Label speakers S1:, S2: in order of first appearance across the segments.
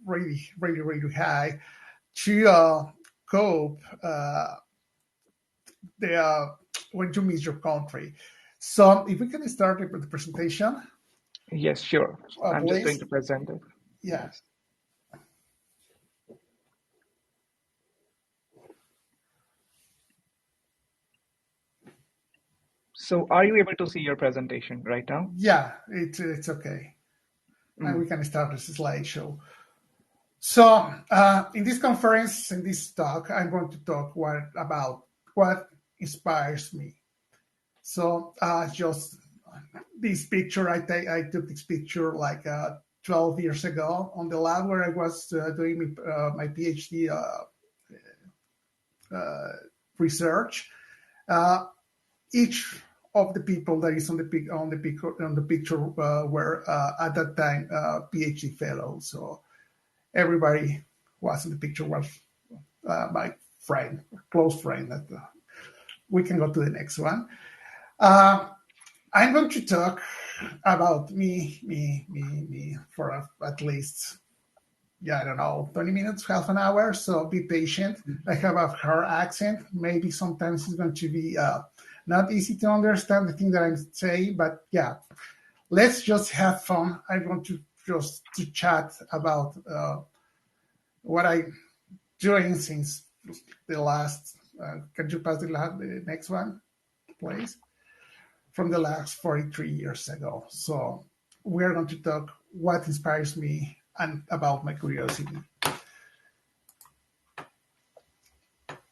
S1: really high to cope when you miss your country. So if we can start with the presentation,
S2: Yes, sure. I'm just going
S1: please.
S2: to present it.
S1: Yeah.
S2: Yes. So are you able to see your presentation right now?
S1: Yeah, it's okay. And we
S2: Mm.
S1: can start this slideshow. So in this conference, in this talk, I'm going to talk about what inspires me. So just this picture, I took this picture like 12 years ago on the lab where I was doing my PhD research. Each of the people that is on the picture were at that time PhD fellows. So everybody was in the picture was my friend, close friend. We can go to the next one. I'm going to talk about me for at least, I don't know, 20 minutes, half an hour. So be patient. I have a hard accent. Maybe sometimes it's going to be not easy to understand the thing that I'm saying, but yeah, let's just have fun. I'm going to just to chat about what I'm doing since the last. Can you pass the next one, please? From the last 43 years ago. So we're going to talk what inspires me and about my curiosity.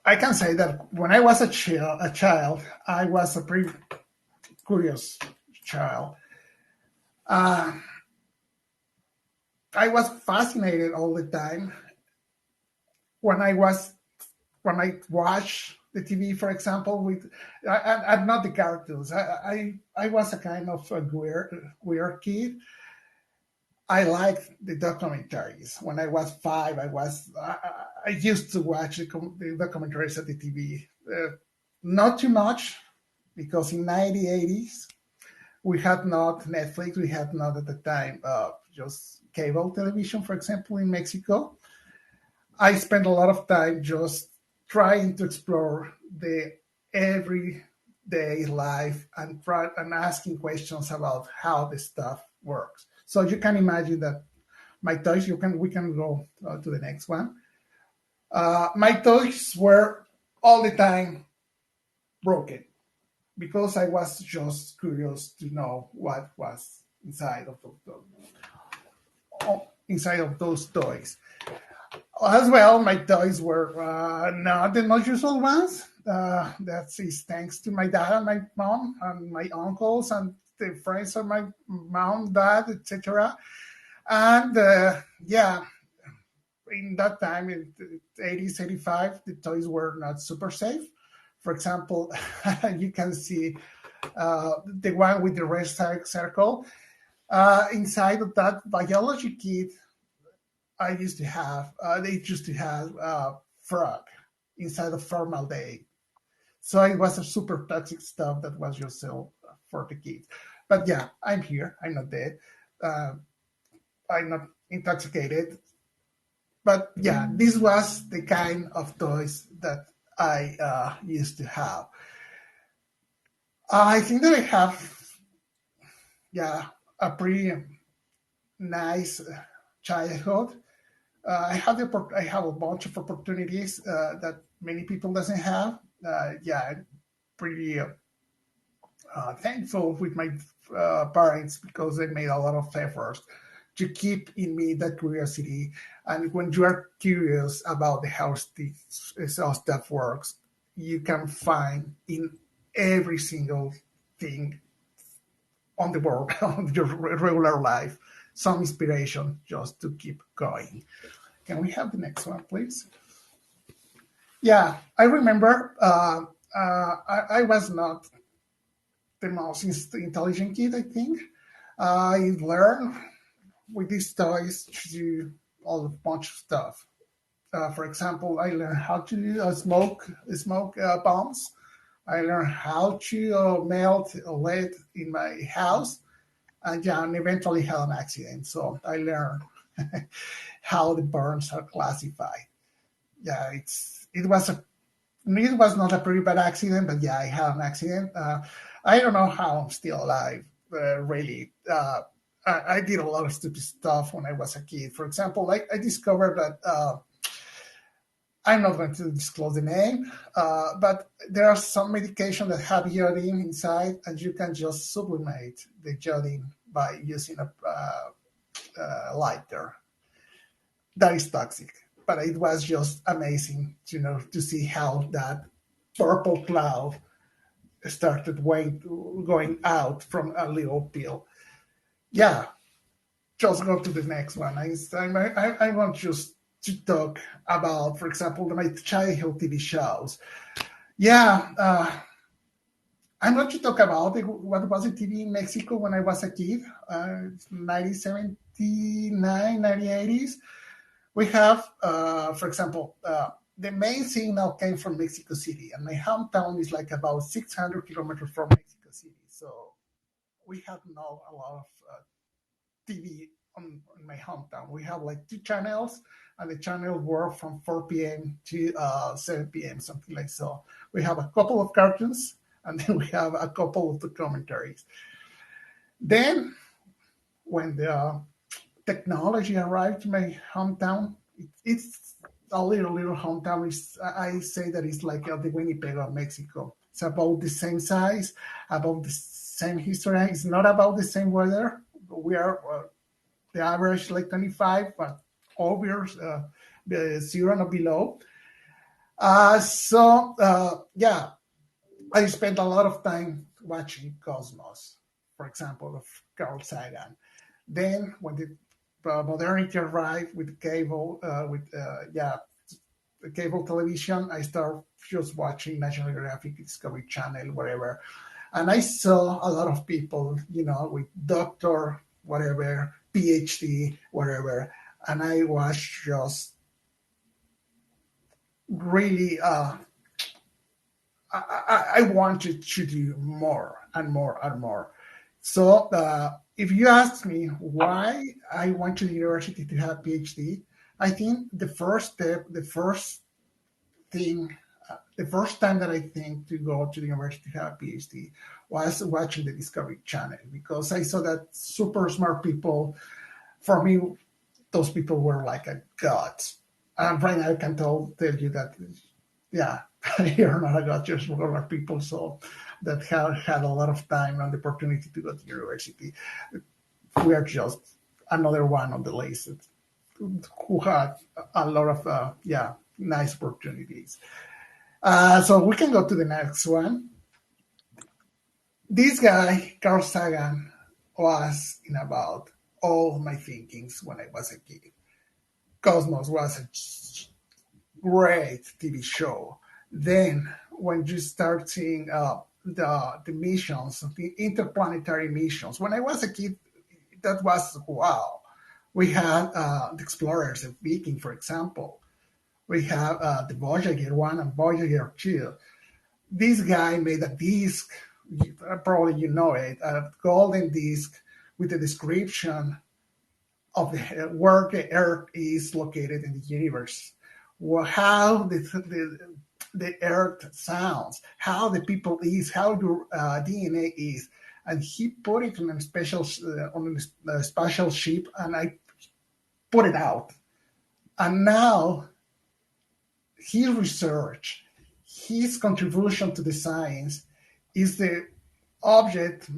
S1: I can say that when I was a child, I was a pretty curious child. Uh, I was fascinated all the time when I watched the TV, for example, I'm not the cartoons. I was a kind of a weird kid. I liked the documentaries. When I was 5, I used to watch the documentaries at the TV. Not too much, because in 1980s we had not Netflix. We had not at the time just cable television, for example, in Mexico. I spent a lot of time just trying to explore the everyday life and asking questions about how the stuff works. So you can imagine that my toys. We can go to the next one. My toys were all the time broken because I was just curious to know what was inside of those toys. As well, my toys were not the most usual ones. That is thanks to my dad and my mom and my uncles and the friends of my mom, dad, etc. And yeah, in that time, in the 80s, 85, the toys were not super safe. For example, you can see the one with the red circle. Inside of that biology kit, they used to have frog inside of formaldehyde. So it was a super toxic stuff that was just sold for the kids. But yeah, I'm here. I'm not dead. I'm not intoxicated. But yeah, this was the kind of toys that I used to have. I think that I have, yeah, a pretty nice childhood. I have a bunch of opportunities that many people doesn't have. Yeah, I'm pretty thankful with my parents because they made a lot of efforts to keep in me that curiosity. And when you are curious about how stuff works, you can find in every single thing on the world, on your regular life, some inspiration just to keep going. Can we have the next one, please? Yeah, I remember I was not the most intelligent kid, I think. I learned with these toys to do a bunch of stuff. For example, I learned how to smoke bombs. I learned how to melt lead in my house, and yeah, and eventually had an accident. So I learned how the burns are classified. Yeah, it was not a pretty bad accident, but yeah, I had an accident. I don't know how I'm still alive, really. I did a lot of stupid stuff when I was a kid. For example, I discovered that I'm not going to disclose the name, but there are some medication that have iodine inside, and you can just sublimate the iodine by using a lighter. That is toxic, but it was just amazing, to see how that purple cloud started going out from a little pill. Yeah, just go to the next one. I want just to talk about, for example, my childhood TV shows. Yeah, I'm going to talk about what was the TV in Mexico when I was a kid, 1979, 1980s. We have, for example, the main signal came from Mexico City, and my hometown is like about 600 kilometers from Mexico City. So we had not a lot of TV in my hometown. We have like two channels, and the channel were from 4 p.m. to 7 p.m., something like so. We have a couple of cartoons, and then we have a couple of the commentaries. Then, when the technology arrived to my hometown, it's a little hometown. I say that it's like the Winnipeg of Mexico. It's about the same size, about the same history. It's not about the same weather. We are the average like 25, but over zero and below. Yeah, I spent a lot of time watching Cosmos, for example, of Carl Sagan. Then when the modernity arrived with cable, the cable television, I started just watching National Geographic, Discovery Channel, whatever. And I saw a lot of people, with doctor, whatever, PhD, whatever. And I was just really, I wanted to do more and more and more. So if you ask me why I went to the university to have PhD, I think the first step, the first time that I think to go to the university to have a PhD was watching the Discovery Channel, because I saw that super smart people. For me, those people were like a god. And right now I can tell you that, yeah, you're not a god, you're regular people. So that have had a lot of time and the opportunity to go to university. We are just another one on the list who had a lot of, nice opportunities. So we can go to the next one. This guy, Carl Sagan, was in about all my thinkings when I was a kid. Cosmos was a great TV show. Then when you start seeing the missions, the interplanetary missions, when I was a kid, that was wow. We had the explorers of Viking, for example. We have the Voyager 1 and Voyager 2. This guy made a disc, probably you know it, a golden disc with a description of where the Earth is located in the universe, how the Earth sounds, how the people is, how your DNA is. And he put it on a special ship, and I put it out. And now his research, his contribution to the science is the object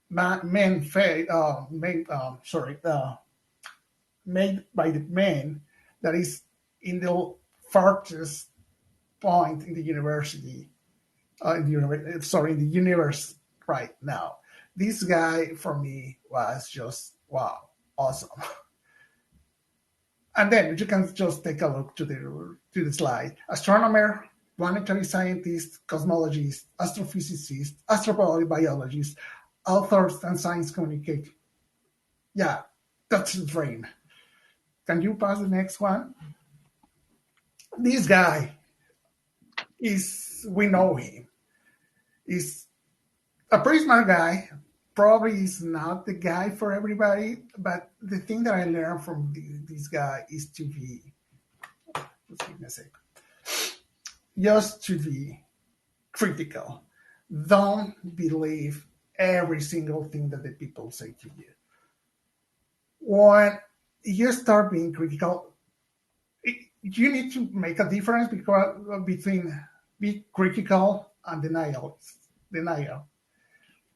S1: made by the man that is in the farthest point in the university, in the universe right now. This guy for me was just wow, awesome. And then you can just take a look to the slide. Astronomer, planetary scientist, cosmologist, astrophysicist, astrobiologist, authors, and science communicator. Yeah, that's the dream. Can you pass the next one? This guy we know him. He's a pretty smart guy, probably is not the guy for everybody, but the thing that I learned from this guy is to be, just give me a sec, just to be critical. Don't believe every single thing that the people say to you. When you start being critical, you need to make a difference between be critical and denial. Denial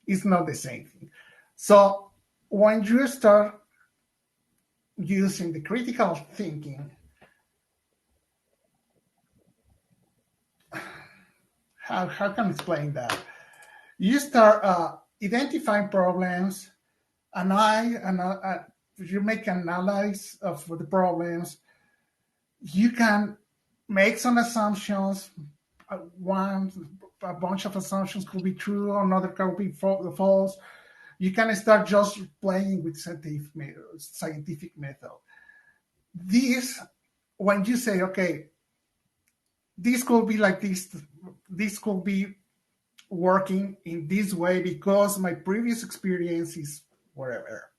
S1: is not the same thing. So when you start using the critical thinking, how can I explain that? You start identifying problems, you make an analysis of the problems. You can make some assumptions. A bunch of assumptions could be true, another could be false. You can start just playing with scientific method. This, when you say, okay, this could be like this could be working in this way because my previous experience is whatever.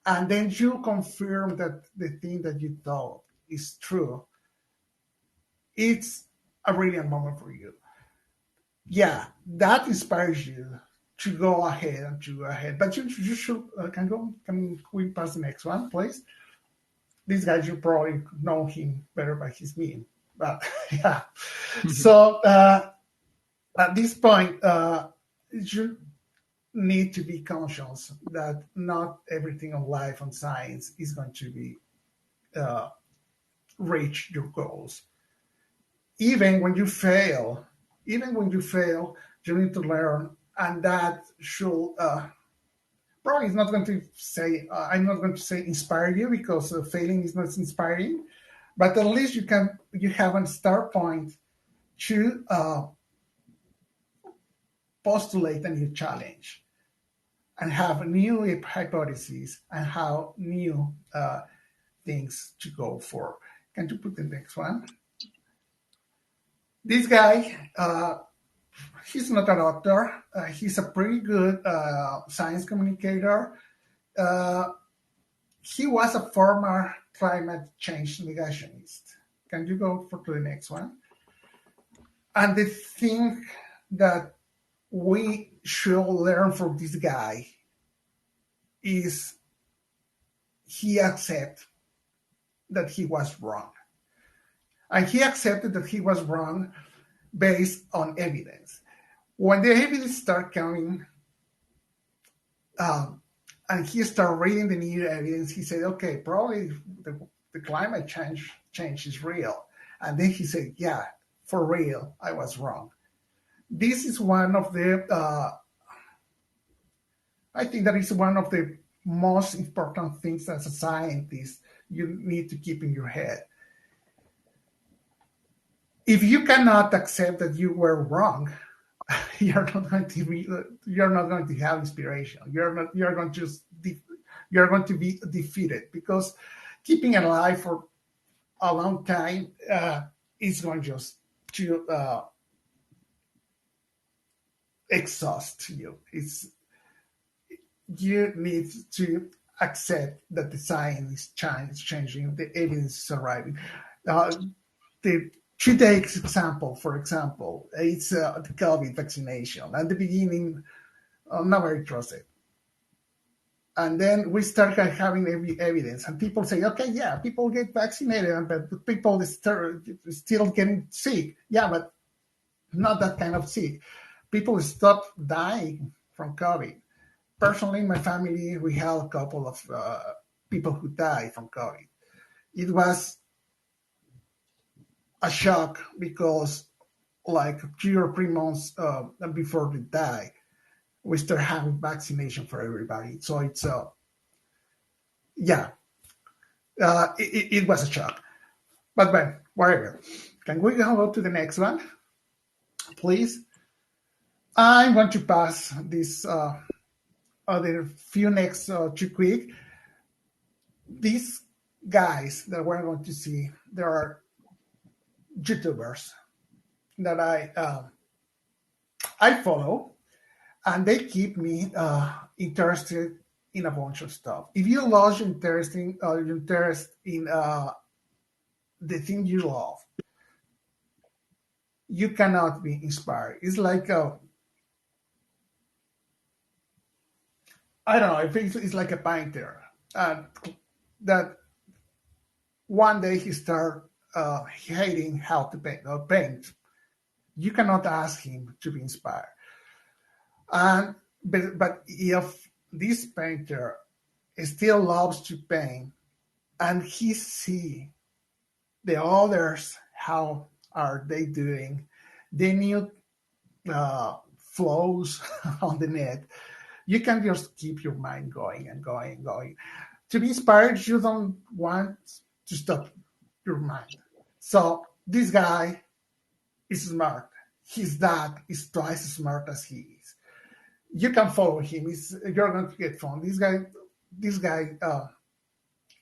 S1: And then you confirm that the thing that you thought is true. It's a brilliant moment for you. Yeah, that inspires you to go ahead and to go ahead. But you should can we pass the next one, please? This guy, you probably know him better by his name, but yeah. So at this point, you need to be conscious that not everything on life and science is going to be reach your goals. Even when you fail, you need to learn, and that should probably is not going to say I'm not going to say inspire you because failing is not inspiring, but at least you have a start point to postulate a new challenge and have new hypotheses and how new things to go for. Can you put the next one? This guy, he's not a doctor. He's a pretty good science communicator. He was a former climate change negationist. Can you go to the next one? And the thing that we should learn from this guy is he accepted that he was wrong. And he accepted that he was wrong based on evidence. When the evidence started coming, and he started reading the new evidence, he said, okay, probably the climate change is real. And then he said, yeah, for real, I was wrong. This is one of the, I think that is one of the most important things as a scientist you need to keep in your head. If you cannot accept that you were wrong, you're not going to have inspiration. You're going to be defeated, because keeping it alive for a long time is going just to exhaust you. You need to accept that the science is changing, the evidence is arriving. The today's example, for example, it's the COVID vaccination. At the beginning, not very trusted. And then we start having every evidence, and people say, okay, yeah, people get vaccinated, but people still getting sick. Yeah, but not that kind of sick. People stop dying from COVID. Personally, in my family, we had a couple of people who died from COVID. It was a shock because, like 2 or 3 months before they die, we start having vaccination for everybody. So it's it was a shock. But whatever. Can we go to the next one, please? I'm going to pass this other few next too quick. These guys that we're going to see, there are YouTubers that I follow, and they keep me interested in a bunch of stuff. If you lose interest in the thing you love, you cannot be inspired. It's like I don't know. It's like a painter that one day he start hating how to paint. You cannot ask him to be inspired. And but if this painter still loves to paint, and he see the others how are they doing, the new flows on the net, you can just keep your mind going and going and going. To be inspired, you don't want to stop your mind. So this guy is smart. His dad is twice as smart as he is. You can follow him. You're going to get fun. This guy,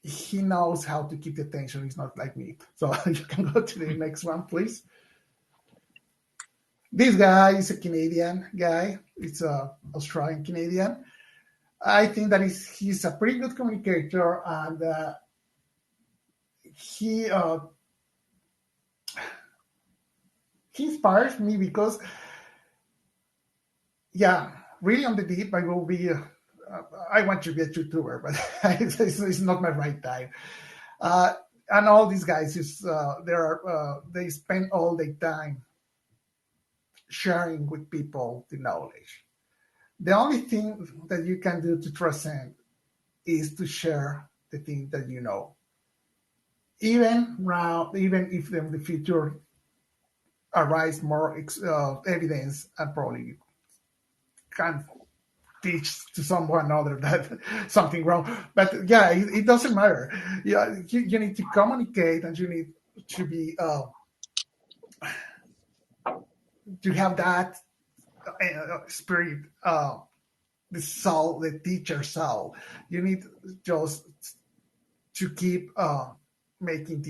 S1: he knows how to keep the attention. He's not like me. So you can go to the next one, please. This guy is a Canadian guy. It's a Australian Canadian. I think that he's a pretty good communicator, and he inspires me because, yeah, really on the deep, I will be. I want to be a YouTuber, but it's not my right time. And all these guys they spend all their time sharing with people the knowledge. The only thing that you can do to transcend is to share the thing that you know. Even if in the future arise more evidence, and probably can teach to someone other that something wrong. But yeah, it doesn't matter. Yeah, you need to communicate, and you need to be to have that spirit, the soul, the teacher soul. You need just to keep making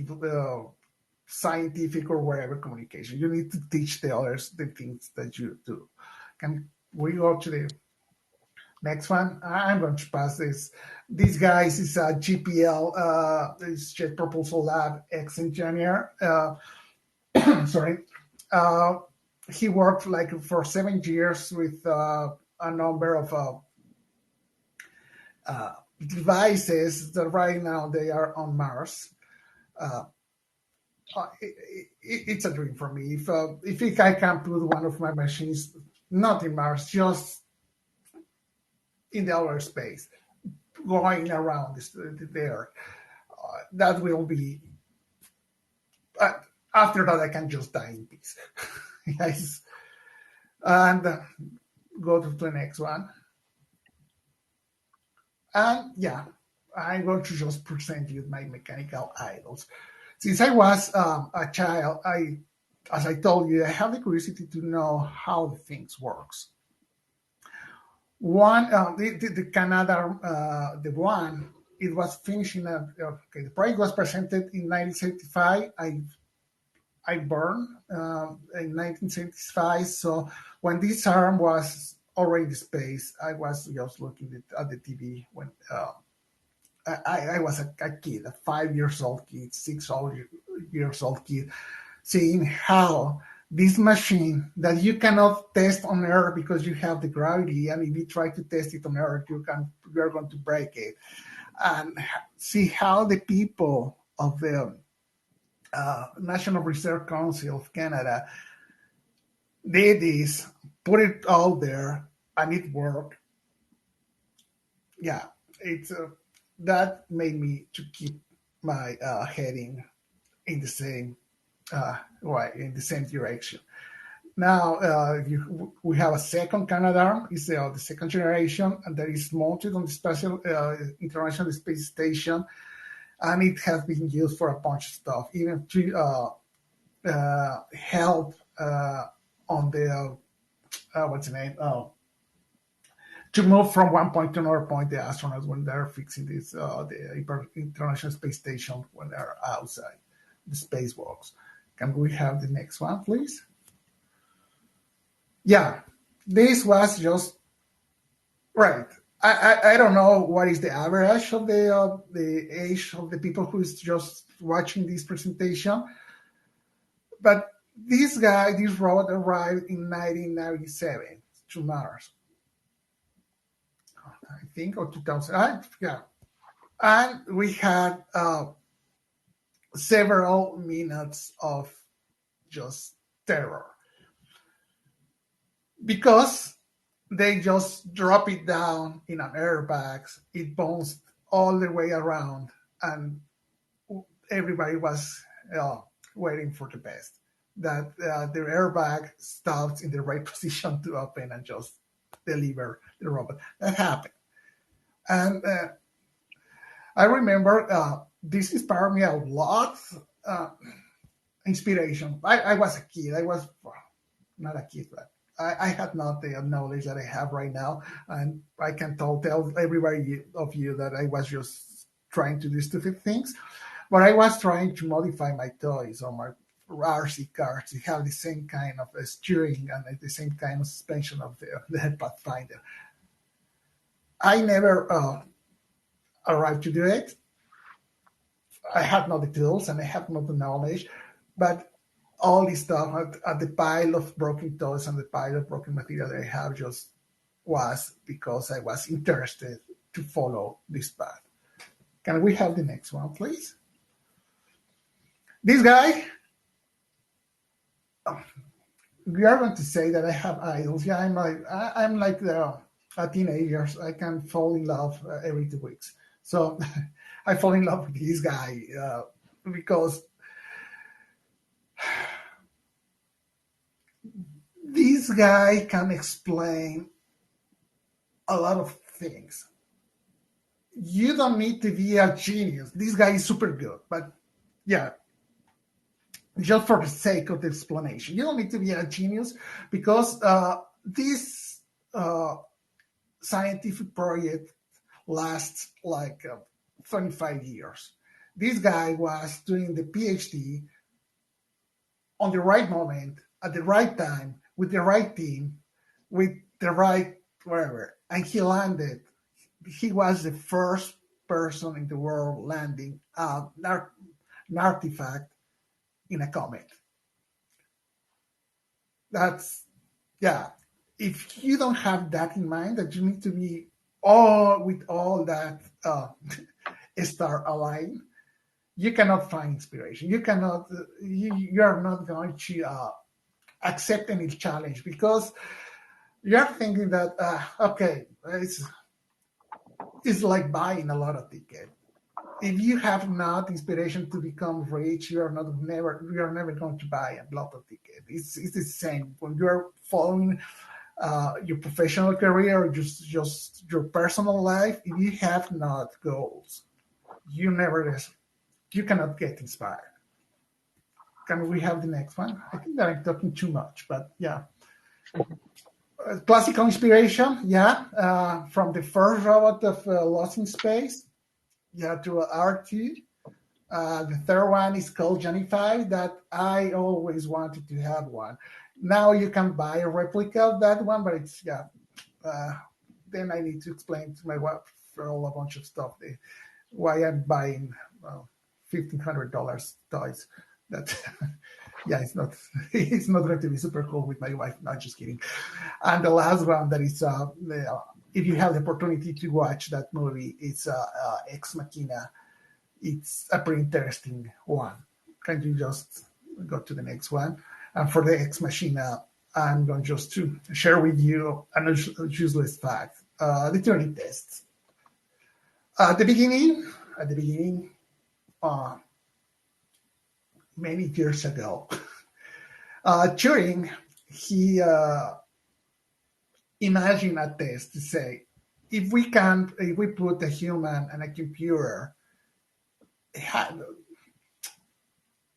S1: scientific or whatever communication. You need to teach the others the things that you do. Can we go to the next one? I'm going to pass this. This guy is a GPL, this Jet Propulsion Lab ex-engineer. Sorry. He worked like for 7 years with a number of devices that right now they are on Mars. It's a dream for me. If I can put one of my machines not in Mars, just in the outer space, going around there, that will be. After that, I can just die in peace. Yes, and go to the next one. And yeah, I'm going to just present you my mechanical idols. Since I was a child, as I told you, I have the curiosity to know how the things works. One, the Canada, the one, it was finishing. The project was presented in 1975. I burned in 1975. So when this arm was already in space, I was just looking at the TV when I was a kid, a 5 years old kid, 6 years old kid, seeing how this machine that you cannot test on Earth because you have the gravity, and if you try to test it on Earth, you're going to break it, and see how the people of the National Research Council of Canada did this, put it out there, and it worked. Yeah, it's that made me to keep my heading in the same in the same direction. Now we have a second Canadarm. It's the second generation, and that is mounted on the Special International Space Station, and it has been used for a bunch of stuff, even to help on the what's the name? To move from one point to another point, the astronauts when they're fixing this the International Space Station when they're outside the spacewalks. Can we have the next one, please? Yeah, This was just right. I don't know what is the average of the age of the people who is just watching this presentation, but this robot arrived in 1997 to Mars, I think, or 2000. Yeah, and we had several minutes of just terror because they just drop it down in an airbag. It bounced all the way around, and everybody was waiting for the best. That the airbag stops in the right position to open and just deliver the robot. That happened, and I remember this inspired me a lot. Inspiration. I was a kid. I was not a kid, but I had not the knowledge that I have right now, and I can tell everybody of you that I was just trying to do stupid things, but I was trying to modify my toys or my RC cars to have the same kind of steering and the same kind of suspension of the Pathfinder. I never arrived to do it. I had not the tools and I had not the knowledge, but all this stuff at the pile of broken toys and the pile of broken material that I have just was because I was interested to follow this path. Can we have the next one, please? This guy, we are going to say that I have idols. Yeah, I'm like a teenager. I can fall in love every 2 weeks. So I fall in love with this guy because this guy can explain a lot of things. You don't need to be a genius. This guy is super good, but yeah, just for the sake of the explanation, you don't need to be a genius because this scientific project lasts like 25 years. This guy was doing the PhD on the right moment, at the right time, with the right team, with the right wherever, and he landed. He was the first person in the world landing an artifact in a comet. That's, yeah. If you don't have that in mind, that you need to be all that star aligned, you cannot find inspiration. You cannot. You are not going to accept any challenge because you are thinking that okay, it's like buying a lot of ticket. If you have not inspiration to become rich, you are never going to buy a lot of ticket. It's the same when you are following your professional career or just your personal life. If you have not goals, you cannot get inspired. Can we have the next one? I think that I'm talking too much, but yeah. Classical inspiration, yeah, from the first robot of Lost in Space, yeah, to R2. The third one is called Johnny 5 that I always wanted to have one. Now you can buy a replica of that one, but it's, yeah. Then I need to explain to my wife for all a bunch of stuff why I'm buying $1,500 toys. That, yeah, it's not going to be super cool with my wife. Not just kidding. And the last one that is, if you have the opportunity to watch that movie, it's Ex Machina. It's a pretty interesting one. Can you just go to the next one? And for the Ex Machina, I'm going just to share with you an useless fact. The Turing tests. At the beginning, many years ago, Turing, he imagined a test to say, if we put a human and a computer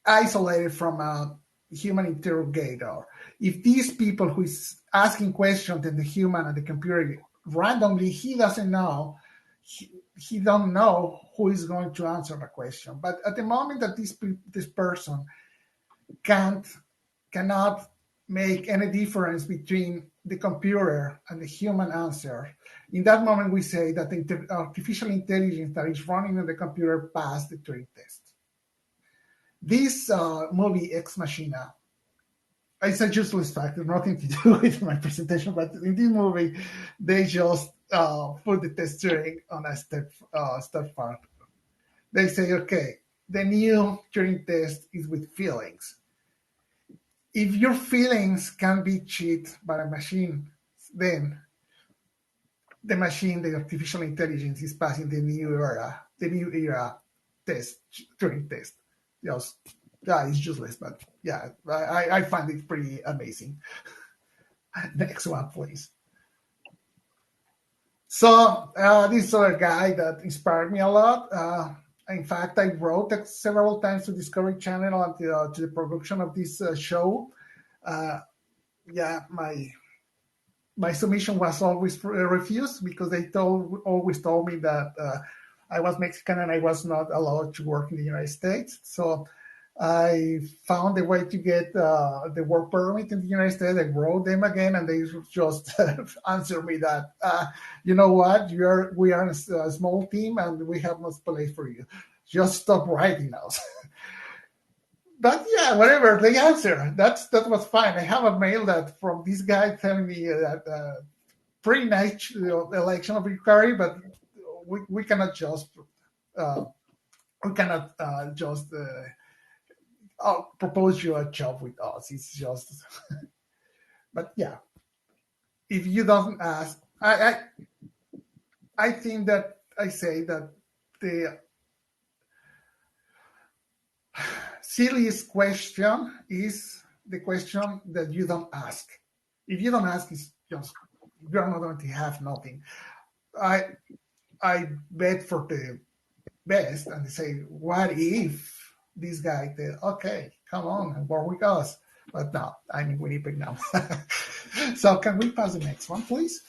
S1: isolated from a human interrogator, if these people who is asking questions to the human and the computer randomly, he doesn't know, he don't know who is going to answer the question. But at the moment that this person cannot make any difference between the computer and the human answer, in that moment we say that the artificial intelligence that is running on the computer passed the Turing test. This movie, Ex Machina, it's a useless fact, nothing to do with my presentation, but in this movie, they just put the test Turing on a step part. They say, okay, the new Turing test is with feelings. If your feelings can be cheated by a machine, then the machine, the artificial intelligence, is passing the new era test, Turing test. Just, yeah, it's useless, but yeah, I find it pretty amazing. Next one, please. So this other guy that inspired me a lot. In fact, I wrote several times to Discovery Channel and to the production of this show. Yeah, my submission was always refused because they always told me that I was Mexican and I was not allowed to work in the United States. So I found a way to get the work permit in the United States. I wrote them again, and they just answered me that, you know what, we are a small team and we have no place for you. Just stop writing us. But yeah, whatever, they answer. That was fine. I have a mail that from this guy telling me that pretty nice election of inquiry, but we cannot just propose you a job with us. It's just, but yeah, if you don't ask, I think that I say that the silliest question is the question that you don't ask. If you don't ask, it's just you're not going to have nothing. I bet for the best and say, what if this guy said, okay, come on and work with us? But no, I'm in Winnipeg now. So can we pass the next one, please?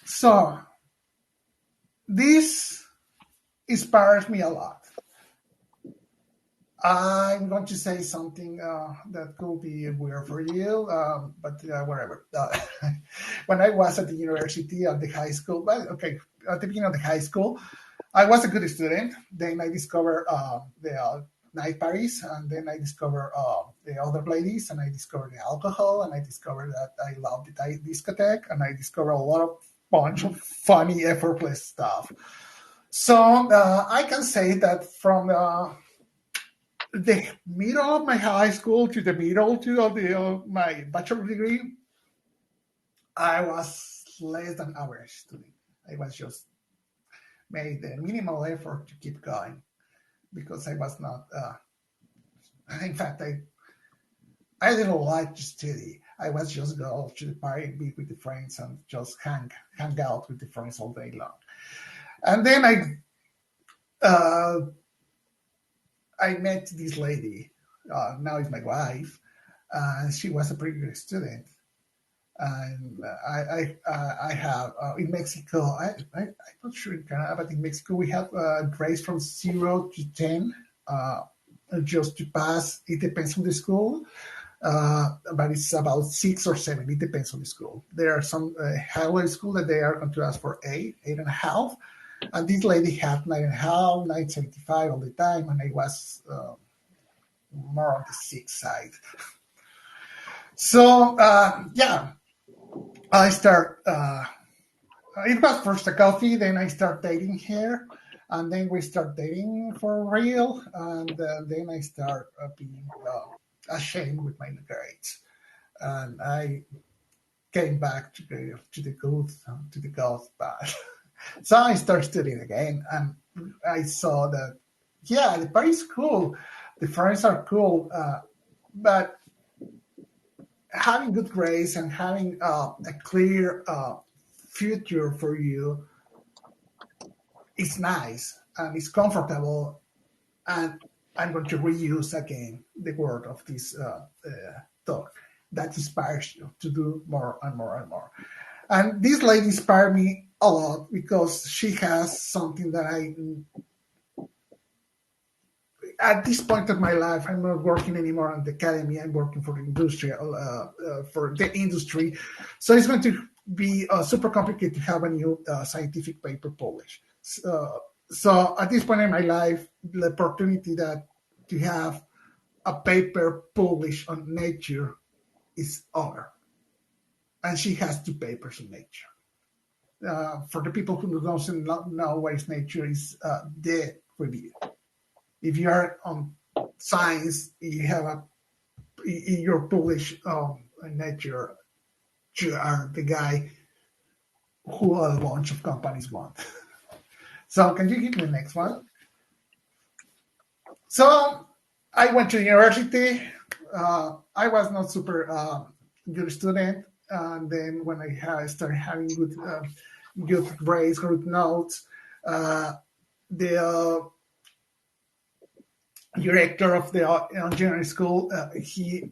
S1: So this inspires me a lot. I'm going to say something that could be weird for you, but whatever. When I was at the university, at the high school, at the beginning of the high school, I was a good student. Then I discovered the night parties, and then I discovered the other ladies, and I discovered the alcohol, and I discovered that I loved the discotheque, and I discovered a bunch of funny, effortless stuff. So I can say that from the middle of my high school to the middle of my bachelor degree, I was less than average student. I was just made the minimal effort to keep going because I was not. In fact, I didn't like to study. I was just go to the party, be with the friends, and just hang out with the friends all day long. And then I met this lady. Now is my wife. She was a pretty good student. And I have in Mexico. I'm not sure in Canada, but in Mexico we have grades from 0 to 10, just to pass. It depends on the school, but it's about 6 or 7. It depends on the school. There are some higher school that they are going to ask for 8.5. And this lady had 9.5, 9.75 all the time, and I was more on the 6 side. So, yeah, I start, it was first a coffee, then I start dating her, and then we start dating for real, and then I start being ashamed with my grades. And I came back to the good path. So I started studying again, and I saw that, yeah, the party is cool, the friends are cool, but having good grades and having a clear future for you is nice and it's comfortable. And I'm going to reuse again the word of this talk that inspires you to do more and more and more. And this lady inspired me a lot because she has something that at this point of my life, I'm not working anymore on the academy. I'm working for the industry. So it's going to be super complicated to have a new scientific paper published. So at this point in my life, the opportunity to have a paper published on Nature is over. And she has 2 papers on Nature. For the people who don't know what is Nature, is the review. If you are on science, you're published on Nature, you are the guy who a bunch of companies want. So can you give me the next one? So I went to university. I was not super good student. And then when I started having good grades, good notes, the director of the engineering school, he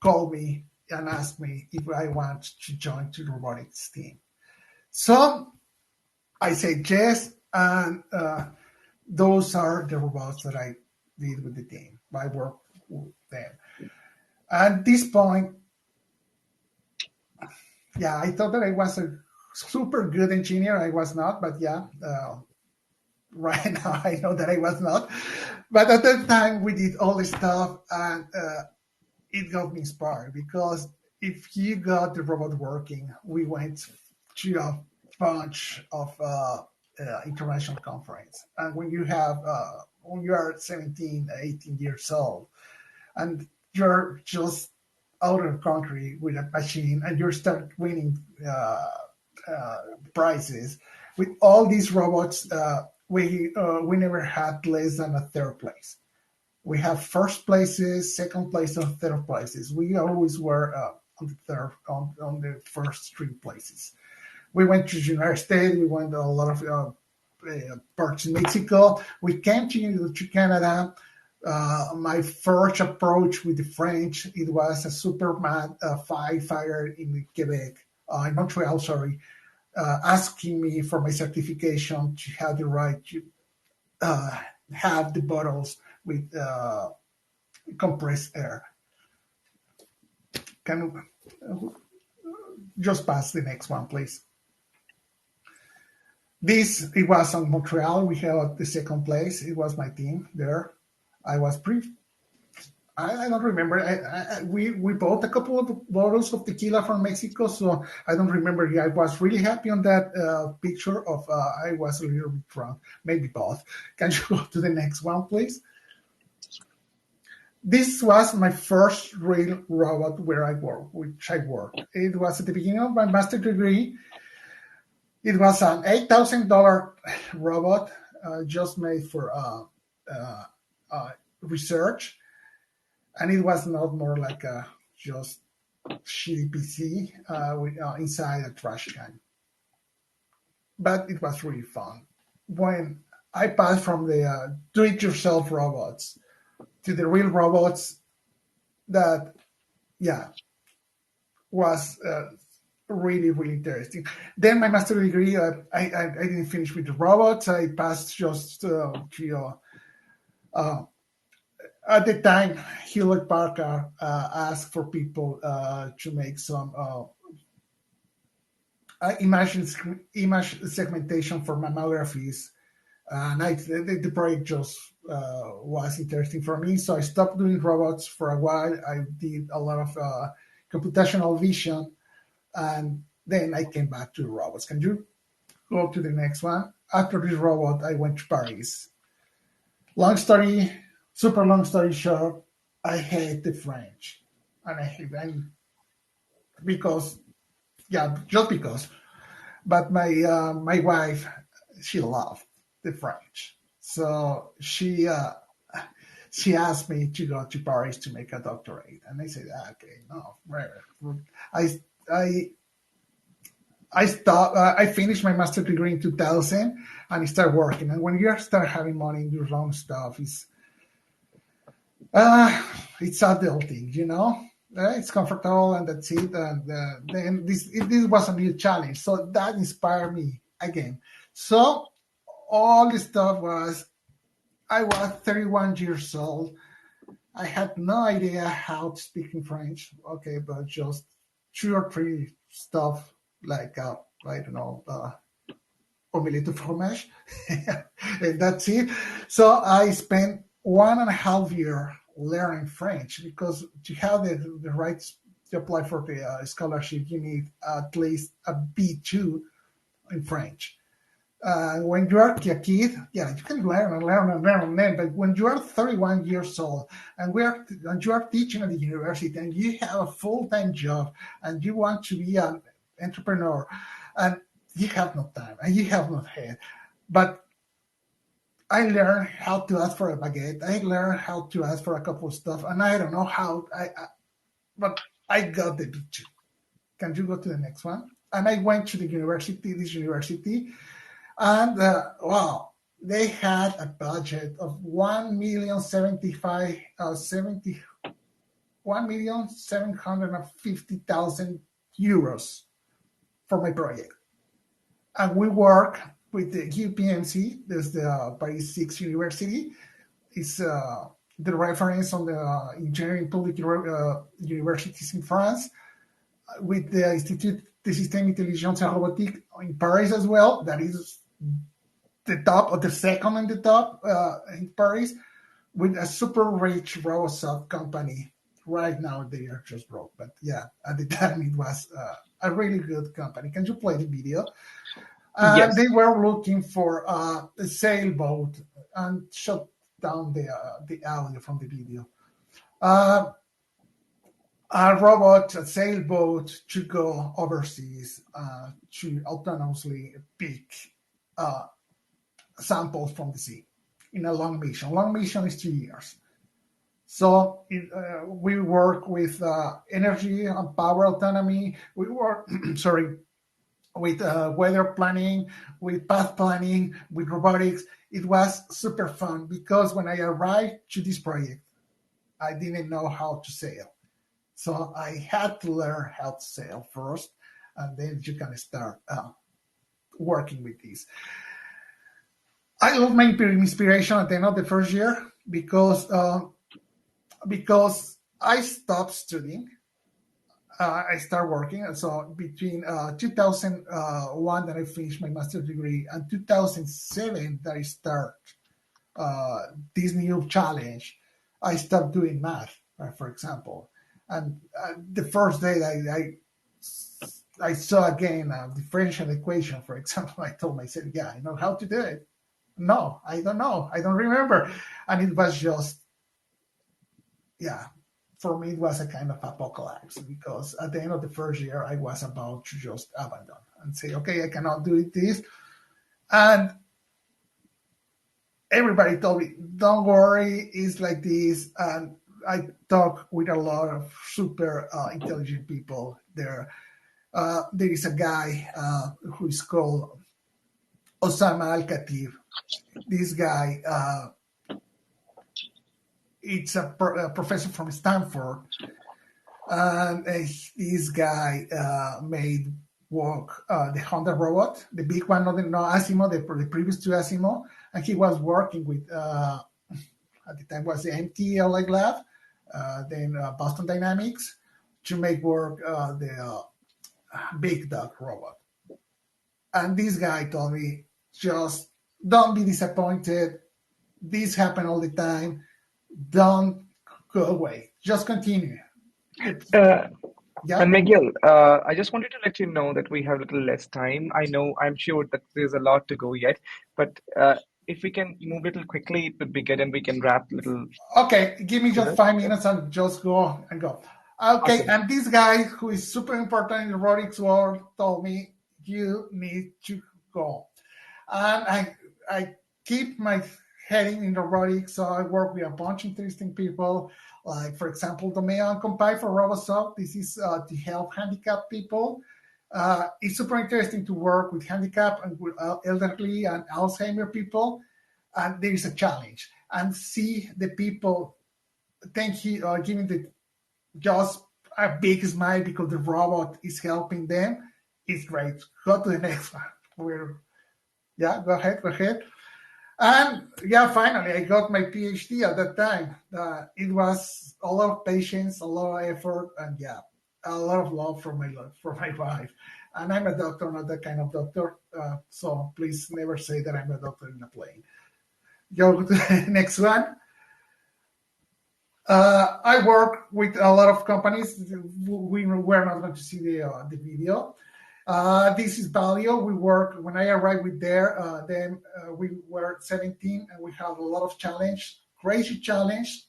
S1: called me and asked me if I want to join the robotics team. So I said yes, and those are the robots that I did with the team. I worked with them. At this point, I thought that I was a super good engineer. I was not, but right now I know that I was not. But at that time, we did all this stuff, and it got me inspired, because if you got the robot working, we went to a bunch of international conference. And when you are 17, 18 years old, and you're just out of the country with a machine, and you start winning prizes with all these robots, we never had less than a 3rd place. We have 1st places, 2nd place, and 3rd places. We always were on the first 3 places. We went to the United States. We went to a lot of parts in Mexico. We came to Canada. My first approach with the French, it was a Superman firefighter in Quebec, in Montreal, sorry, asking me for my certification to have the right to have the bottles with compressed air. Can you just pass the next one, please? It was on Montreal. We held the 2nd place. It was my team there. I was I don't remember. We bought a couple of bottles of tequila from Mexico, so I don't remember. I was really happy on that picture of I was a little bit drunk, maybe both. Can you go to the next one, please? This was my first real robot which I worked. It was at the beginning of my master degree. It was an $8,000 robot just made for research. And it was not more like a just shitty PC inside a trash can. But it was really fun. When I passed from the do-it-yourself robots to the real robots, that, was really, really interesting. Then my master degree, I didn't finish with the robots. I passed just to at the time, Hewlett Packard asked for people to make some image segmentation for mammographies, and the project just was interesting for me. So I stopped doing robots for a while. I did a lot of computational vision, and then I came back to robots. Can you go to the next one? After this robot, I went to Paris. Super long story short, I hate the French, and I hate them just because. But my wife, she loved the French, so she asked me to go to Paris to make a doctorate, and I said, okay, no, where? I finished my master's degree in 2000, and I started working. And when you start having money in your own stuff, it's adulting, it's comfortable, and that's it. And then this was a new challenge, so that inspired me again. So all this stuff was I was 31 years old. I had no idea how to speak in French. Okay, but just two or three stuff like I don't know, omelette de fromage, and that's it. So I spent 1.5 years learning French because to have the rights to apply for the scholarship, you need at least a B2 in French. When you are a kid, yeah, you can learn and learn and learn and learn. But when you are 31 years old and you are teaching at the university and you have a full-time job and you want to be an entrepreneur and you have no time and you have no head. But I learned how to ask for a baguette. I learned how to ask for a couple of stuff, and I don't know how. But I got the B2. Can you go to the next one? And I went to this university, and wow, they had a budget of 1,750,000 euros for my project. And we work with the UPMC, there's the Paris 6 University. It's the reference on the engineering public universities in France, with the Institut de Système Intelligence et Robotique in Paris as well. That is the top, or the second in the top in Paris, with a super rich RoboSoft company. Right now they are just broke, but yeah, at the time it was a really good company. Can you play the video?
S2: Yes.
S1: They were looking for a sailboat and shut down the audio from the video. A sailboat to go overseas to autonomously pick samples from the sea in a long mission. Long mission is 2 years. So we work with energy and power autonomy. We work, with weather planning, with path planning, with robotics. It was super fun because when I arrived to this project, I didn't know how to sail. So I had to learn how to sail first, and then you can start working with this. I love my inspiration at the end of the first year because I stopped studying. I started working. And so between 2001 that I finished my master's degree and 2007 that I start this new challenge, I stopped doing math, for example. And the first day I saw again a differential equation, for example, I told myself, yeah, I know how to do it. No, I don't know. I don't remember. And it was just, yeah, for me, it was a kind of apocalypse because at the end of the first year, I was about to just abandon and say, okay, I cannot do this. And everybody told me, don't worry, it's like this. And I talk with a lot of super intelligent people there. There is a guy who is called Osama Al-Khatib. This guy, it's a professor from Stanford. And this guy made work the Honda robot, the big one, not Asimov, the previous to Asimov. And he was working with, at the time was the MT lab, then Boston Dynamics, to make work the Big Dog robot. And this guy told me, just don't be disappointed. This happens all the time. Don't go away. Just continue.
S2: Yeah. And Miguel, I just wanted to let you know that we have a little less time. I'm sure that there's a lot to go yet, but if we can move a little quickly, it would be good, and we can wrap a little.
S1: Okay, give me just 5 minutes and just go and go. Okay, awesome. And this guy who is super important in the robotics world told me, you need to go. And I keep my heading in robotics, so I work with a bunch of interesting people, like, for example, Romero and Compile for RoboSoft. This is to help handicapped people. It's super interesting to work with handicapped and with elderly and Alzheimer people, and there is a challenge. And see the people, giving just a big smile because the robot is helping them. It's great. Go to the next one. Yeah, go ahead. And yeah, finally, I got my PhD at that time. It was a lot of patience, a lot of effort, and yeah, a lot of love from my wife. And I'm a doctor, not that kind of doctor. So please never say that I'm a doctor in a plane. Go to the next one. I work with a lot of companies. We were not going to see the video. This is Valio. We work when I arrived with there. Then we were 17, and we have a lot of challenge, crazy challenge.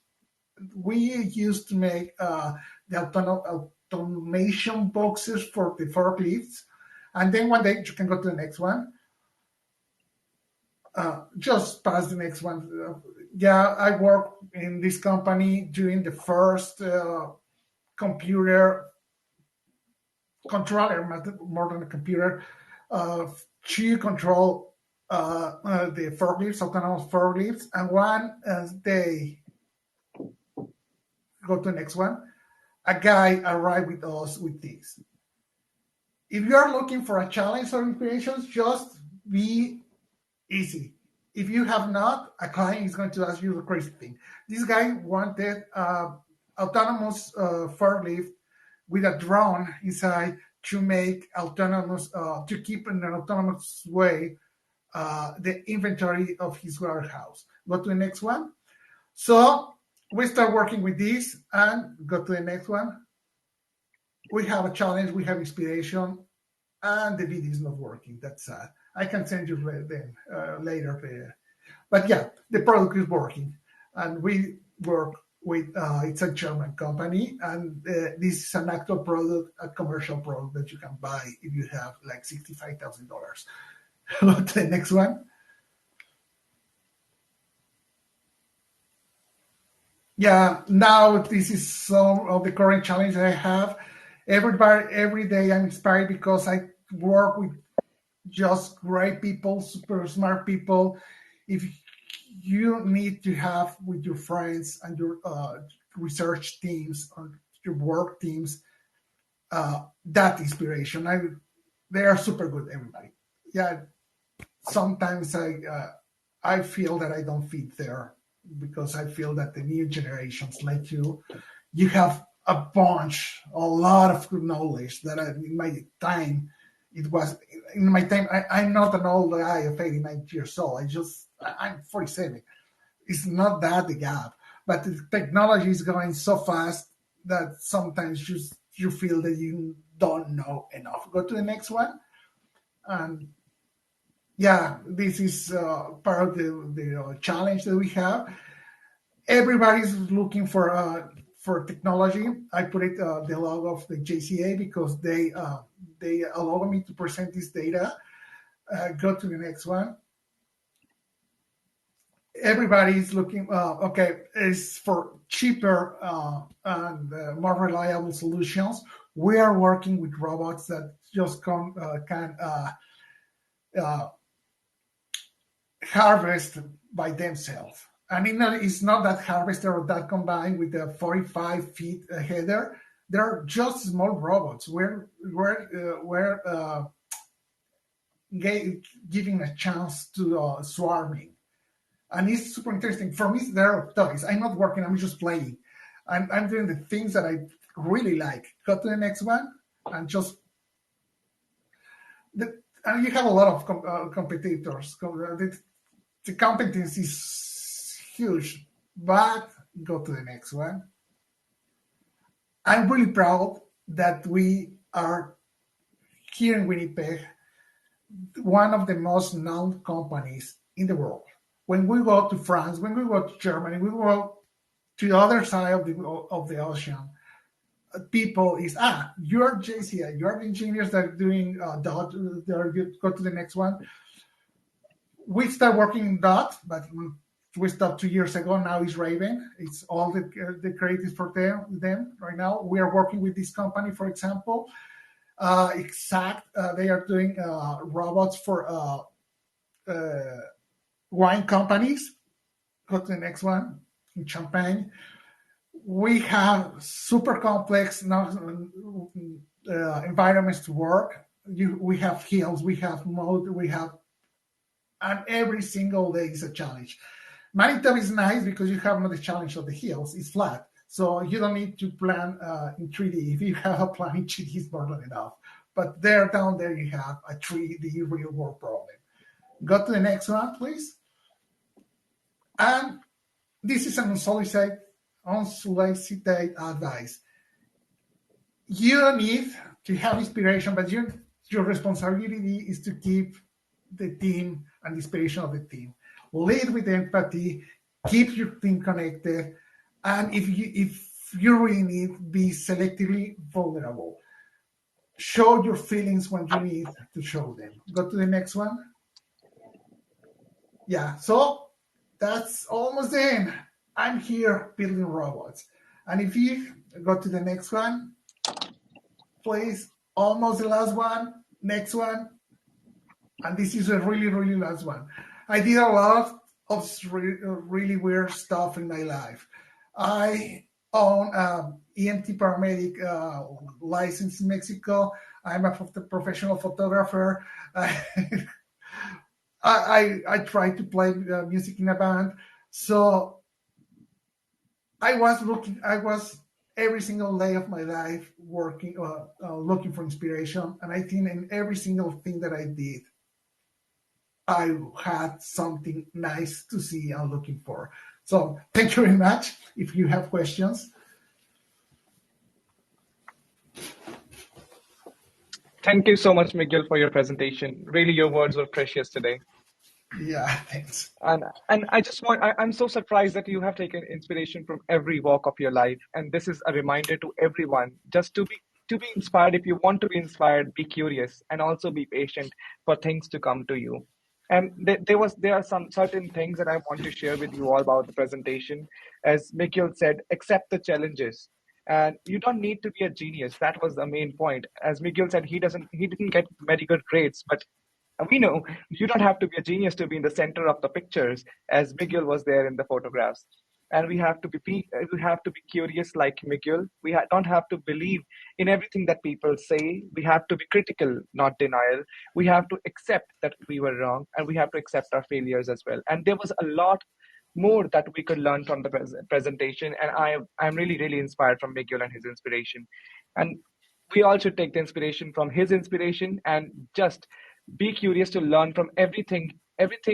S1: We used to make the automation boxes for the forklifts, and then one day you can go to the next one. Just pass the next one. Yeah, I worked in this company during the first computer controller, more than a computer, to control the forklifts, autonomous forklifts. And one day, go to the next one, a guy arrived with us with this. If you are looking for a challenge or inspirations, just be easy. If you have not, a client is going to ask you the crazy thing. This guy wanted autonomous forklift with a drone inside to make autonomous, to keep in an autonomous way the inventory of his warehouse. Go to the next one. So we start working with this and go to the next one. We have a challenge, we have inspiration, and the video is not working. That's sad. I can send you them later. But yeah, the product is working. And we work with, it's a German company, and this is an actual product, a commercial product that you can buy if you have like $65,000. Go to the next one. Yeah, now this is some of the current challenge I have. Every day I'm inspired because I work with just great people, super smart people. If you need to have with your friends and your research teams or your work teams that inspiration. They are super good, everybody. Yeah, sometimes I feel that I don't fit there because I feel that the new generations like you have a lot of good knowledge that in my time, I'm not an old guy of 89 years old. I'm 47. It's not that the gap, but the technology is going so fast that sometimes you feel that you don't know enough. Go to the next one. And yeah, this is part of the challenge that we have. Everybody's looking for technology. I put it the logo of the JCA because they allow me to present this data. Go to the next one. Everybody is looking. Is for cheaper and more reliable solutions. We are working with robots that just can harvest by themselves. And it's not that harvester or that combined with the 45 feet header. They're just small robots. We're giving a chance to swarming. And it's super interesting. For me, they're toys. I'm not working, I'm just playing. I'm doing the things that I really like. Go to the next one. And and you have a lot of competitors. The competence is huge, but go to the next one. I'm really proud that we are here in Winnipeg, one of the most known companies in the world. When we go to France, when we go to Germany, we go to the other side of the ocean. People is you're JCI, you're the engineers that are doing dot. Go to the next one. We start working in dot, but we stopped 2 years ago. Now it's Raven. It's all the credit is for them right now. We are working with this company, for example, Exact. They are doing robots for wine companies. Go to the next one. In Champagne, we have super complex environments to work. We have hills, we have mode, we have and every single day is a challenge. Manitoba is nice because you have not the challenge of the hills; it's flat, so you don't need to plan in 3D. If you have a plan in 3D, it's more than enough. But down there, you have a 3D real world problem. Go to the next one, please. And this is an unsolicited advice. You don't need to have inspiration, but your responsibility is to keep the team and the inspiration of the team. Lead with empathy, keep your team connected, and if you really need, be selectively vulnerable. Show your feelings when you need to show them. Go to the next one. Yeah, so that's almost the end. I'm here building robots. And if you go to the next one, please, almost the last one, next one. And this is a really, really last one. I did a lot of really weird stuff in my life. I own an EMT paramedic license in Mexico. I'm a professional photographer. I try to play music in a band. So I was every single day of my life working, looking for inspiration. And I think in every single thing that I did, I had something nice to see and looking for. So thank you very much. If you have questions.
S2: Thank you so much, Miguel, for your presentation. Really, your words were precious today.
S1: Yeah, thanks.
S2: And I'm so surprised that you have taken inspiration from every walk of your life. And this is a reminder to everyone just to be inspired. If you want to be inspired, be curious and also be patient for things to come to you. And there are some certain things that I want to share with you all about the presentation. As Miguel said, accept the challenges. And you don't need to be a genius. That was the main point. As Miguel said, he didn't get very good grades, but we know you don't have to be a genius to be in the center of the pictures, as Miguel was there in the photographs. And we have to be curious like Miguel. Don't have to believe in everything that people say. We have to be critical, not denial. We have to accept that we were wrong, and we have to accept our failures as well. And there was a lot more that we could learn from the presentation. And I'm really, really inspired from Miguel and his inspiration. And we all should take the inspiration from his inspiration and just be curious to learn from everything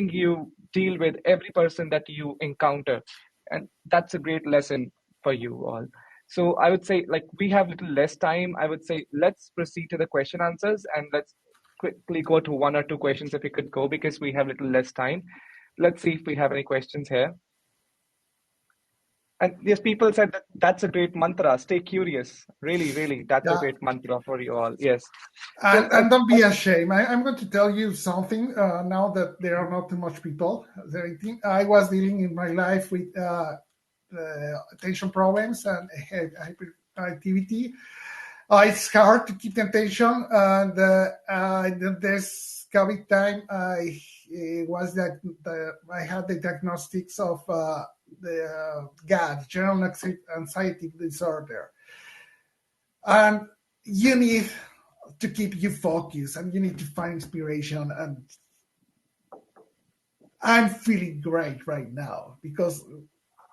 S2: you deal with, every person that you encounter. And that's a great lesson for you all. So I would say, like, we have little less time. I would say let's proceed to the question answers, and let's quickly go to one or two questions if we could go, because we have little less time. Let's see if we have any questions here. And yes, people said that that's a great mantra. Stay curious. Really, really, that's a great mantra for you all. Yes.
S1: And don't be ashamed. I'm going to tell you something now that there are not too much people. I was dealing in my life with attention problems and hyperactivity. It's hard to keep the attention. And this COVID time, I had the diagnostics of the GAD, general anxiety disorder. And you need to keep you focused, and you need to find inspiration. And I'm feeling great right now, because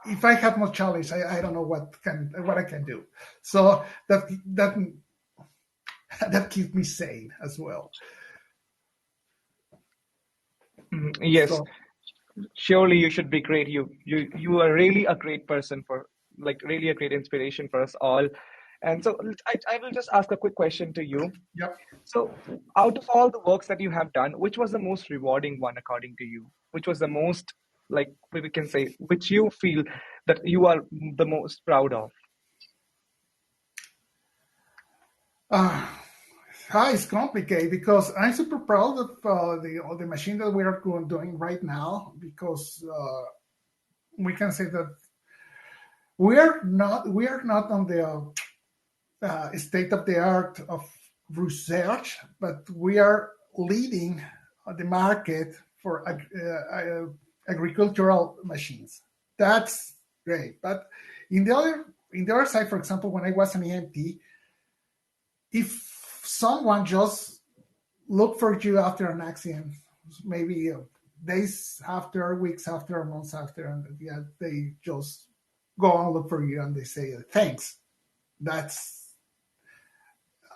S1: if I have no challenge, I don't know what I can do. So that keeps me sane as well.
S2: Yes. So, surely you should be great. You are really a great person, really a great inspiration for us all. And so I will just ask a quick question to you.
S1: Yep.
S2: So out of all the works that you have done, which was the most rewarding one according to you? Which was the most, like we can say, which you feel that you are the most proud of?
S1: It's complicated, because I'm super proud of the machine that we are doing right now, because we can say that we are not on the state of the art of research, but we are leading the market for agricultural machines. That's great. But in the other side, for example, when I was an EMT, if someone just looked for you after an accident, maybe days after, weeks after, months after, and yeah, they just go and look for you and they say thanks.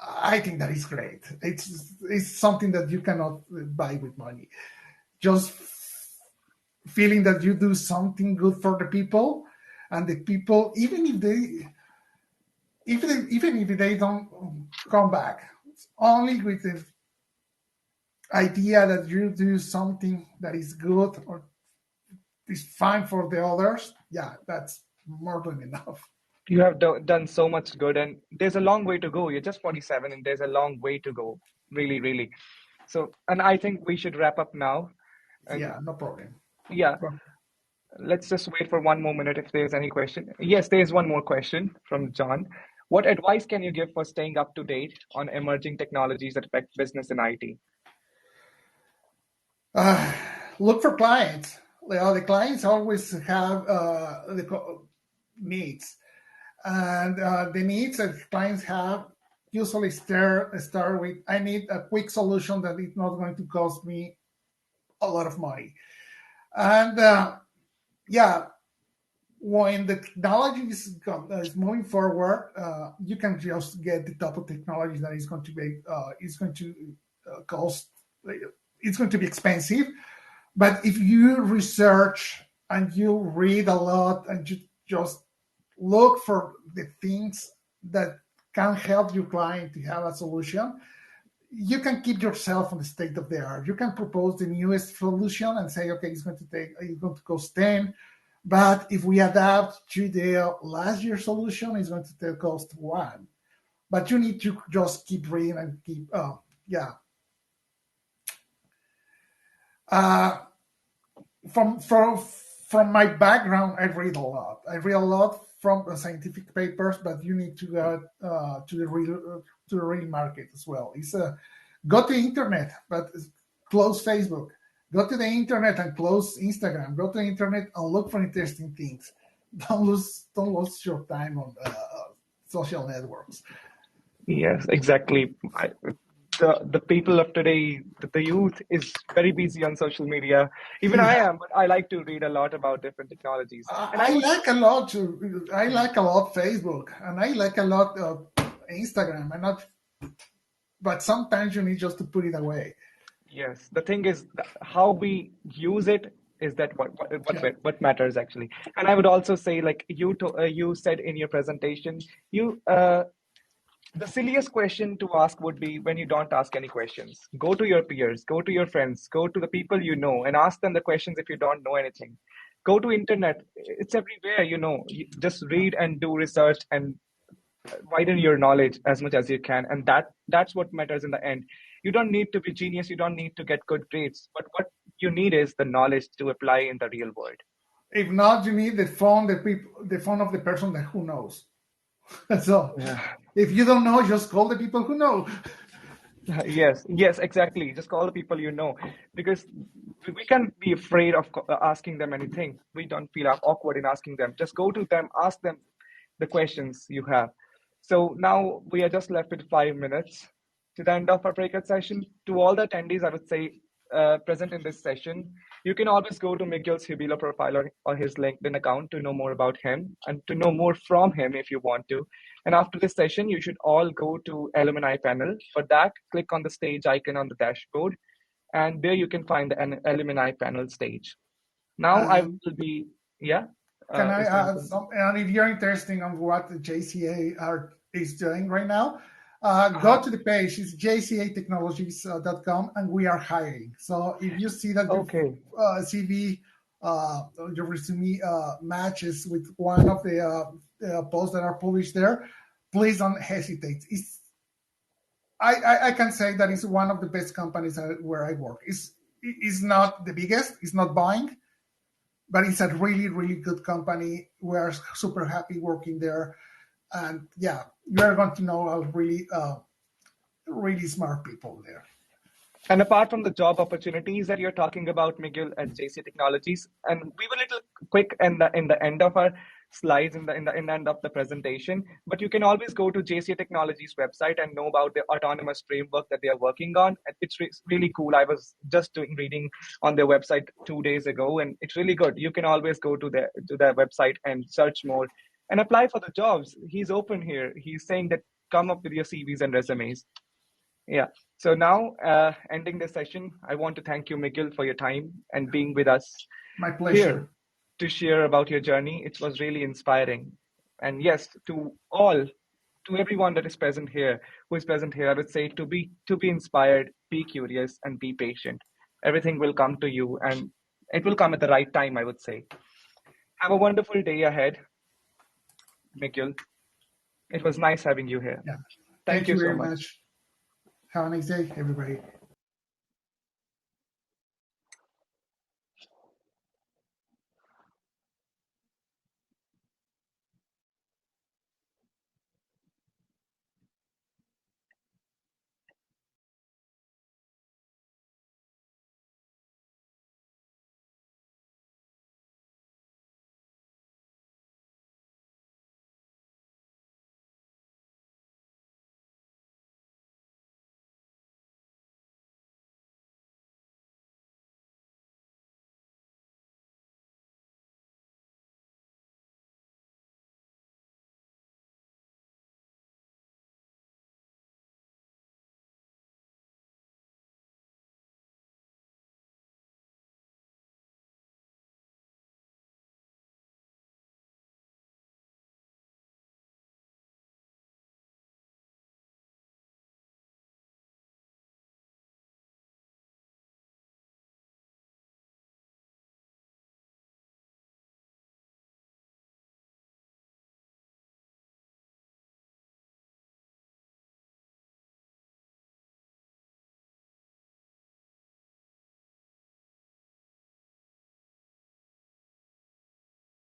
S1: I think that is great. It's something that you cannot buy with money. Just feeling that you do something good for the people, and the people, even if they don't come back, only with the idea that you do something that is good or is fine for the others, yeah, that's more than enough.
S2: You have done so much good, and there's a long way to go. You're just 47, and there's a long way to go. Really, really. So, and I think we should wrap up now. And
S1: Yeah, no problem.
S2: yeah, let's just wait for one more minute if there's any question. Yes, there's one more question from John. What advice can you give for staying up to date on emerging technologies that affect business and IT?
S1: Uh, Look for clients. The clients always have needs, and the needs that clients have usually start with, I need a quick solution that is not going to cost me a lot of money. And yeah, when the technology is moving forward, you can just get the type of technology that is going to cost. It's going to be expensive, but if you research and you read a lot and you just look for the things that can help your client to have a solution, you can keep yourself on the state of the art. You can propose the newest solution and say, okay, it's going to cost 10, but if we adapt to the last year's solution, it's going to cost 1. But you need to just keep reading and keep, yeah. From my background, I read a lot. I read a lot from scientific papers, but you need to go to the real market as well. It's go to the internet, but close Facebook. Go to the internet and close Instagram. Go to the internet and look for interesting things. Don't lose your time on social networks.
S2: Yes, exactly. The people of today, the youth is very busy on social media. Even I
S1: Yeah.
S2: am, but I like to read a lot about different technologies. And I
S1: I
S2: would,
S1: like a lot. I like a lot Facebook, and I like a lot Instagram. But sometimes you need just to put it away.
S2: yes, the thing is how we use it is that
S1: Yeah.
S2: what matters actually. And I would also say, like you said in your presentation, you the silliest question to ask would be when you don't ask any questions. Go to your peers, go to your friends, go to the people you know, and ask them the questions if you don't know anything. Go to internet; it's everywhere. Just read and do research and widen your knowledge as much as you can, and that's what matters in the end. You don't need to be genius. You don't need to get good grades, but what you need is the knowledge to apply in the real world.
S1: If not, you need the phone of the person that who knows. So
S2: Yeah.
S1: if you don't know, just call the people who know.
S2: Yes, yes, exactly. Just call the people you know, because we can't be afraid of asking them anything. We don't feel awkward in asking them. Just go to them, ask them the questions you have. So now we are just left with 5 minutes to the end of our breakout session. To all the attendees, I would say present in this session, you can always go to Miguel's Hubilo profile or his LinkedIn account to know more about him and to know more from him if you want to. And after this session, you should all go to Alumni Panel. For that, click on the stage icon on the dashboard, and there you can find the Alumni Panel stage. Now I
S1: Um,
S2: will be, yeah,
S1: can I
S2: is there
S1: add
S2: anything?
S1: some? And if you're interested on what the JCA is doing right now,
S2: Uh-huh.
S1: go to the page. It's jcatechnologies.com, and we are hiring. So if you see that your
S2: Okay.
S1: CV, your resume matches with one of the posts that are published there, please don't hesitate. I can say that it's one of the best companies where I work. It's not the biggest. It's not Boeing, but it's a really, really good company. We're super happy working there. And yeah, you're going to know a really, really smart people there.
S2: And apart from the job opportunities that you're talking about, Miguel, at JC Technologies, and we were a little quick in the end of our slides in the end of the presentation, but you can always go to JC Technologies website and know about the autonomous framework that they are working on. And it's really cool. I was just doing reading on their website 2 days ago, and it's really good. You can always go to their website and search more and apply for the jobs. He's open here. He's saying that come up with your CVs and resumes. Yeah. So now, ending this session, I want to thank you, Miguel, for your time and being with us
S1: My pleasure.
S2: here to share about your journey. It was really inspiring. And yes, to everyone that is present here, who is present here, I would say to be inspired, be curious, and be patient. Everything will come to you, and it will come at the right time, I would say. Have a wonderful day ahead, Miguel. It was nice having you here.
S1: Yeah.
S2: Thank
S1: Thank
S2: you
S1: you
S2: so
S1: very
S2: much.
S1: much. Have a nice day, everybody.